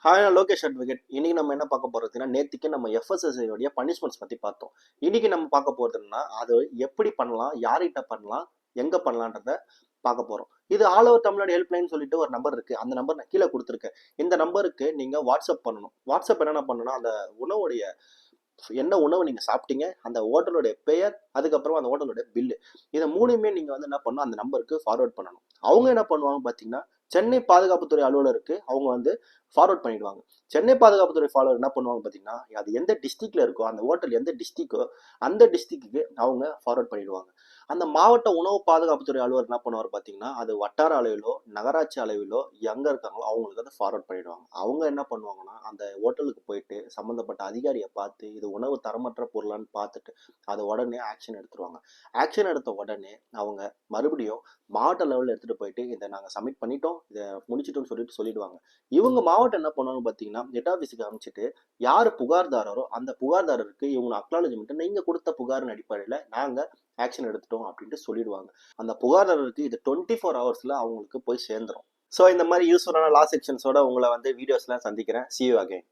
Hi, நான் Lokesh advocate. இன்னைக்கு நம்ம என்ன பார்க்க போறதுன்னா, நேத்திக்கு நம்ம எஃப்எஸ்எஸ்ஐ உடைய பனிஷ்மெண்ட்ஸ் பத்தி பார்த்தோம். இன்னைக்கு நம்ம பார்க்க போறதுன்னா, அது எப்படி பண்ணலாம், யார்கிட்ட பண்ணலாம், எங்க பண்ணலான்றத பார்க்க போறோம். இது ஆல் ஓவர் தமிழ்நாடு ஹெல்ப்லைன் சொல்லிட்டு ஒரு நம்பர் இருக்கு. அந்த நம்பர் நான் கீழே கொடுத்துருக்கேன். இந்த நம்பருக்கு நீங்க வாட்ஸ்அப் பண்ணணும். வாட்ஸ்அப் என்னென்ன பண்ணணும், அந்த உணவுடைய என்ன உணவு நீங்க சாப்பிட்டீங்க, அந்த ஹோட்டலுடைய பெயர், அதுக்கப்புறம் அந்த ஹோட்டலுடைய பில்லு, இதை மூணுமே நீங்க வந்து என்ன பண்ணணும், அந்த நம்பருக்கு ஃபார்வர்ட் பண்ணணும். அவங்க என்ன பண்ணுவாங்க பார்த்தீங்கன்னா, சென்னை பாதுகாப்புத்துறை அலுவலருக்கு அவங்க வந்து ஃபார்வர்ட் பண்ணிடுவாங்க. சென்னை பாதுகாப்புத்துறை ஃபாலோவர் என்ன பண்ணுவாங்க பார்த்தீங்கன்னா, அது எந்த டிஸ்ட்ரிக்ட்ல இருக்கோ, அந்த ஹோட்டல் எந்த டிஸ்ட்ரிக்டோ அந்த டிஸ்ட்ரிக்ட்டுக்கு அவங்க ஃபார்வர்ட் பண்ணிடுவாங்க. அந்த மாவட்ட உணவு பாதுகாப்புத்துறை அலுவலர் என்ன பண்ணுவார் பார்த்தீங்கன்னா, அது வட்டார அளவிலோ நகராட்சி அளவிலோ எங்க இருக்காங்களோ அவங்களுக்கு அதை ஃபார்வர்ட் பண்ணிடுவாங்க. அவங்க என்ன பண்ணுவாங்கன்னா, அந்த ஹோட்டலுக்கு போயிட்டு சம்மந்தப்பட்ட அதிகாரியை பார்த்து இது உணவு தரமற்ற பொருளான்னு பார்த்துட்டு அதை உடனே ஆக்ஷன் எடுத்துருவாங்க. ஆக்ஷன் எடுத்த உடனே அவங்க மறுபடியும் மாவட்ட லெவலில் எடுத்துட்டு போயிட்டு இதை நாங்கள் சப்மிட் பண்ணிட்டோம், இதை முடிச்சிட்டோம்னு சொல்லிடுவாங்க. இவங்க மாவட்டம் என்ன பண்ணுவாங்க பார்த்தீங்கன்னா, ஹெட் ஆஃபீஸுக்கு அமைச்சிட்டு யார் புகார்தாரரோ அந்த புகார்தாரருக்கு இவங்க அக்னாலஜ்மெண்ட் நீங்க கொடுத்த புகாரின் அடிப்படையில் நாங்கள் ஆக்ஷன் எடுத்துட்டோம் அப்படின்ட்டு சொல்லிடுவாங்க. அந்த புகார்தாரருக்கு இது 24 ஹவர்ஸ்ல அவங்களுக்கு போய் சேர்ந்துடும். ஸோ இந்த மாதிரி யூஸ்ஃபுல்லான லா செக்ஷன்ஸோட உங்களை வந்து வீடியோஸ்லாம் சந்திக்கிறேன். See you again.